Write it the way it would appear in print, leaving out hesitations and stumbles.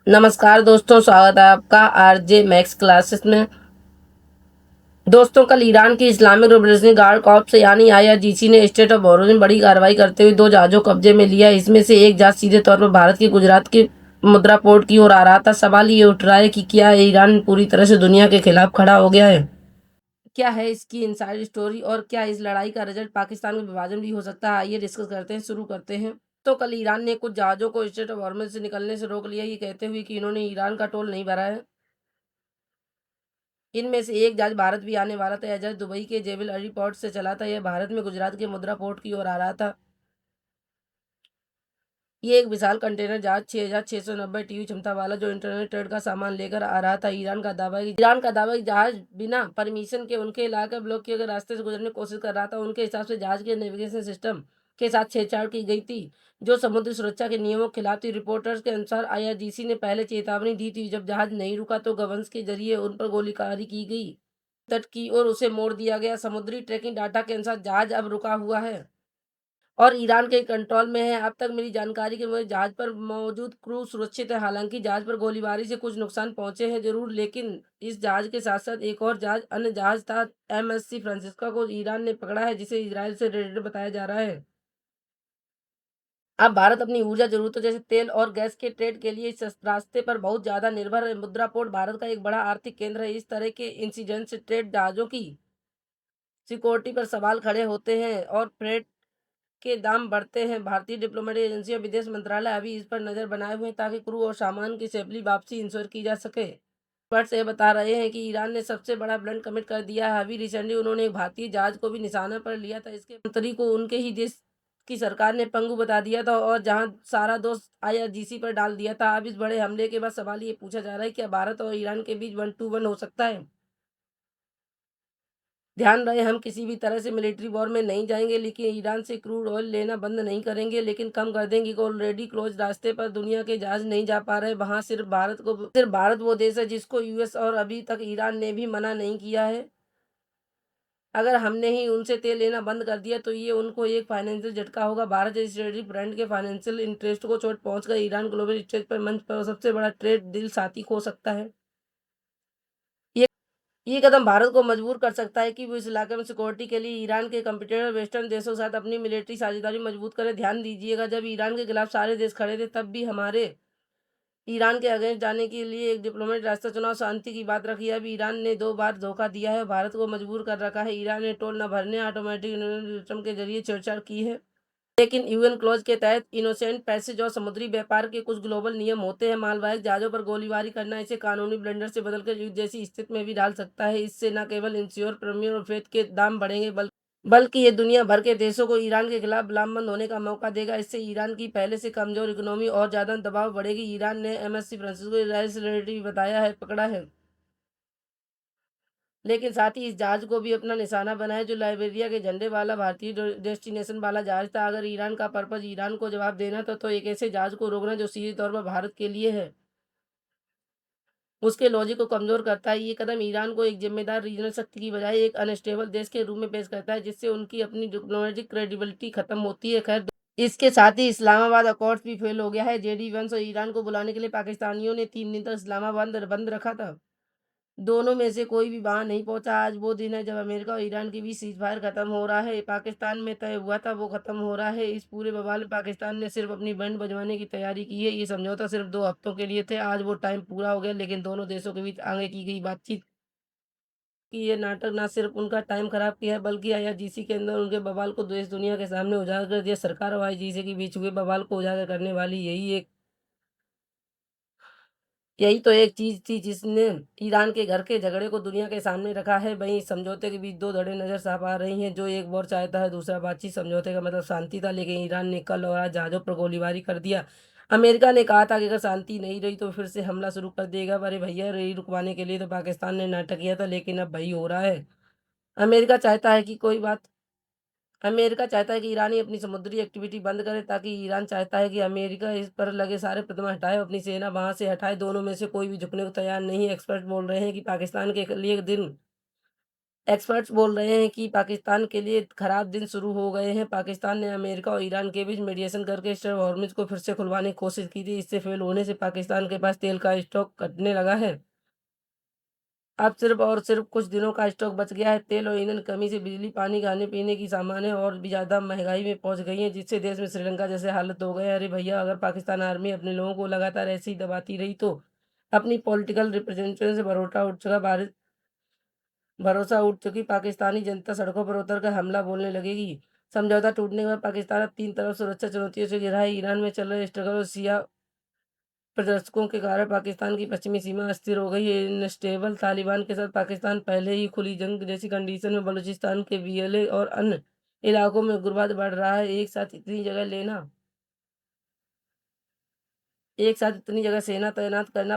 नमस्कार दोस्तों, स्वागत है आपका आरजे मैक्स क्लासेस में। दोस्तों, कल ईरान की इस्लामिक रिवोल्यूशनरी गार्ड कॉर्प्स यानी आईआरजीसी ने स्टेट ऑफ हॉर्मुज में बड़ी कार्रवाई करते हुए 2 जहाजों को कब्जे में लिया। इसमें से एक जहाज सीधे तौर पर भारत के गुजरात के मुद्रा पोर्ट की ओर आ रहा था। सवाल ये उठ रहा है कि क्या ईरान पूरी तरह से दुनिया के खिलाफ खड़ा हो गया है? क्या है इसकी इनसाइड स्टोरी और क्या इस लड़ाई का रिजल्ट पाकिस्तान में विभाजन भी हो सकता है? आइए डिस्कस करते हैं, शुरू करते हैं। तो कल ईरान ने कुछ जहाज़ों को स्ट्रेट ऑफ हॉर्मुज से निकलने से रोक लिया, ये कहते हुए कि इन्होंने ईरान का टोल नहीं भरा है। इनमें से एक जहाज भारत भी आने वाला था। यह जहाज दुबई के जेबल अली पोर्ट से चला था। यह भारत में गुजरात के मुद्रा पोर्ट की ओर आ रहा था। ये एक विशाल कंटेनर जहाज 6,690 टीयू क्षमता वाला जो इंटरनेट ट्रेड का सामान लेकर आ रहा था। ईरान का दावा है कि जहाज बिना परमिशन के उनके इलाका ब्लॉक किए गए रास्ते से गुजरने की कोशिश कर रहा था। उनके हिसाब से जहाज के नेविगेशन सिस्टम के साथ छेड़छाड़ की गई थी, जो समुद्री सुरक्षा के नियमों के खिलाफ थी। रिपोर्टर्स के अनुसार आईआरजीसी ने पहले चेतावनी दी थी। जब जहाज नहीं रुका तो गवंस के जरिए उन पर गोलीबारी की गई। तट की ओर उसे मोड़ दिया गया। समुद्री ट्रैकिंग डाटा के अनुसार जहाज अब रुका हुआ है और ईरान के कंट्रोल में है। अब तक मिली जानकारी के मुताबिक जहाज पर मौजूद क्रू सुरक्षित है। हालांकि जहाज पर गोलीबारी से कुछ नुकसान पहुंचे हैं जरूर, लेकिन इस जहाज के साथ साथ एक और अन्य जहाज था एमएससी फ्रांसिस्का को ईरान ने पकड़ा है, जिसे इजराइल से रिलेटेड बताया जा रहा है। अब भारत अपनी ऊर्जा जरूरतों जैसे तेल और गैस के ट्रेड के लिए इस रास्ते पर बहुत ज्यादा निर्भर है। मुद्रा पोर्ट भारत का एक बड़ा आर्थिक केंद्र है। इस तरह के इंसिडेंट से ट्रेड जहाजों की सिक्योरिटी पर सवाल खड़े होते हैं और फ्रेट के दाम बढ़ते हैं। भारतीय डिप्लोमेटिक एजेंसी और विदेश मंत्रालय अभी इस पर नजर बनाए हुए हैं ताकि क्रू और सामान की सेफली वापसी इंश्योर की जा सके। एक्सपर्ट्स ये बता रहे हैं कि ईरान ने सबसे बड़ा ब्लंट कमिट कर दिया है। अभी रिसेंटली उन्होंने एक भारतीय जहाज को भी निशाना पर लिया था। इसके मंत्री को उनके ही देश की सरकार ने पंगु बता दिया था और जहां सारा दोष आईआरजीसी पर डाल दिया था। अब इस बड़े हमले के बाद सवाल ये पूछा जा रहा है, क्या भारत और ईरान के बीच 1-to-1 हो सकता है? ध्यान रहे, हम किसी भी तरह से मिलिट्री वॉर में नहीं जाएंगे, लेकिन ईरान से क्रूड ऑयल लेना बंद नहीं करेंगे, लेकिन कम कर देंगे। ऑलरेडी क्लोज रास्ते पर दुनिया के जहाज नहीं जा पा रहे। वहां सिर्फ भारत वो देश है जिसको यूएस और अभी तक ईरान ने भी मना नहीं किया है। अगर हमने ही उनसे तेल लेना बंद कर दिया तो ये उनको एक फाइनेंशियल झटका होगा। भारत जैसे स्ट्रेटेजिक ब्रांड के फाइनेंशियल इंटरेस्ट को चोट पहुंचकर ईरान ग्लोबल स्टेज पर मंच पर सबसे बड़ा ट्रेड डील साथी हो सकता है। ये ये कदम भारत को मजबूर कर सकता है कि वो इस इलाके में सिक्योरिटी के लिए ईरान के कंपटीटर वेस्टर्न देशों के साथ अपनी मिलिट्री साझेदारी मजबूत करें। ध्यान दीजिएगा, जब ईरान के खिलाफ सारे देश खड़े थे तब भी हमारे ईरान के अगेंस्ट जाने के लिए एक डिप्लोमेटिक रास्ता चुनाव, शांति की बात रखी है। अब ईरान ने 2 बार धोखा दिया है, भारत को मजबूर कर रखा है। ईरान ने टोल न भरने, ऑटोमेटिक सिस्टम के जरिए छेड़छाड़ की है, लेकिन यूएन क्लॉज के तहत इनोसेंट पैसेज और समुद्री व्यापार के कुछ ग्लोबल नियम होते हैं। मालवाहक जहाजों पर गोलीबारी करना इसे कानूनी ब्लंडर से बदलकर युद्ध जैसी स्थिति में भी डाल सकता है। इससे न केवल इंश्योर प्रीमियम और फेथ के दाम बढ़ेंगे, बल्कि ये दुनिया भर के देशों को ईरान के खिलाफ लामबंद होने का मौका देगा। इससे ईरान की पहले से कमजोर इकोनॉमी और ज्यादा दबाव बढ़ेगी। ईरान ने एमएससी फ्रांसिस्को इजराइल से रिलेटेड बताया है, पकड़ा है, लेकिन साथ ही इस जहाज को भी अपना निशाना बनाया जो लाइबेरिया के झंडे वाला भारतीय डेस्टिनेशन वाला जहाज था। अगर ईरान का पर्पज ईरान को जवाब देना था तो एक ऐसे जहाज को रोकना जो सीधे तौर पर भारत के लिए है, उसके लॉजिक को कमजोर करता है। ये कदम ईरान को एक जिम्मेदार रीजनल शक्ति की बजाय एक अनस्टेबल देश के रूप में पेश करता है, जिससे उनकी अपनी डिप्लोमेटिक क्रेडिबिलिटी खत्म होती है। खैर, इसके साथ ही इस्लामाबाद अकॉर्ड्स भी फेल हो गया है। जेडी वंश और ईरान को बुलाने के लिए पाकिस्तानियों ने 3 दिन तक इस्लामाबाद बंद रखा था। दोनों में से कोई भी वहां नहीं पहुंचा। आज वो दिन है जब अमेरिका और ईरान के बीच सीज फायर खत्म हो रहा है। पाकिस्तान में तय हुआ था वो खत्म हो रहा है। इस पूरे बवाल में पाकिस्तान ने सिर्फ अपनी बैंड बजवाने की तैयारी की है। ये समझौता सिर्फ 2 हफ्तों के लिए थे। आज वो टाइम पूरा हो गया, लेकिन दोनों देशों के बीच आगे की गई बातचीत कि ये नाटक ना सिर्फ उनका टाइम खराब किया है, बल्कि आईआरजीसी के अंदर उनके बवाल को देश दुनिया के सामने उजागर कर दिया। सरकार और आईआरजीसी के बीच हुए बवाल को उजागर करने वाली यही तो एक चीज थी जिसने ईरान के घर के झगड़े को दुनिया के सामने रखा है। वहीं इस समझौते के बीच 2 धड़े नजर साफ आ रही हैं। जो एक वॉर चाहता है, दूसरा बातचीत। समझौते का मतलब शांति था, लेकिन ईरान ने कल और आज जहाजों पर गोलीबारी कर दिया। अमेरिका ने कहा था कि अगर शांति नहीं रही तो फिर से हमला शुरू कर देगा। अरे भैया, रही रुकवाने के लिए तो पाकिस्तान ने नाटक किया था, लेकिन अब वही हो रहा है। अमेरिका चाहता है कि कोई बात अमेरिका चाहता है कि ईरानी अपनी समुद्री एक्टिविटी बंद करे, ताकि ईरान चाहता है कि अमेरिका इस पर लगे सारे प्रतिबंध हटाए, अपनी सेना वहां से हटाए। दोनों में से कोई भी झुकने को तैयार नहीं है। एक्सपर्ट बोल रहे हैं कि पाकिस्तान के लिए दिन एक्सपर्ट्स बोल रहे हैं कि पाकिस्तान के लिए खराब दिन शुरू हो गए हैं। पाकिस्तान ने अमेरिका और ईरान के बीच मीडिएशन करके स्ट्रेट हॉर्मुज़ को फिर से खुलवाने की कोशिश की थी। इससे फेल होने से पाकिस्तान के पास तेल का स्टॉक घटने लगा है। अब सिर्फ और सिर्फ कुछ दिनों का स्टॉक बच गया है। तेल और ईंधन कमी से बिजली, पानी, खाने-पीने की सामानें और भी ज़्यादा महँगाई में पहुँच गई हैं, जिससे देश में श्रीलंका जैसे हालत हो गए। अरे भैया, अगर पाकिस्तान आर्मी अपने लोगों को लगातार ऐसे ही दबाती रही तो अपनी पॉलिटिकल रिप्रेजेंटेशन से भरोसा उठ चुकी पाकिस्तानी जनता सड़कों पर उतरकर हमला बोलने लगेगी। समझौता टूटने के बाद पाकिस्तान अब तीन तरफ सुरक्षा चुनौतियों से घिरा है। ईरान में चल रहे स्ट्रगल और शिया प्रदर्शकों के कारण पाकिस्तान की पश्चिमी सीमा अस्थिर हो गई है। अनस्टेबल तालिबान के साथ पाकिस्तान पहले ही खुली जंग जैसी कंडीशन में बलूचिस्तान के बीएलए और अन्य इलाकों में उग्रवाद बढ़ रहा है। एक साथ इतनी जगह सेना तैनात करना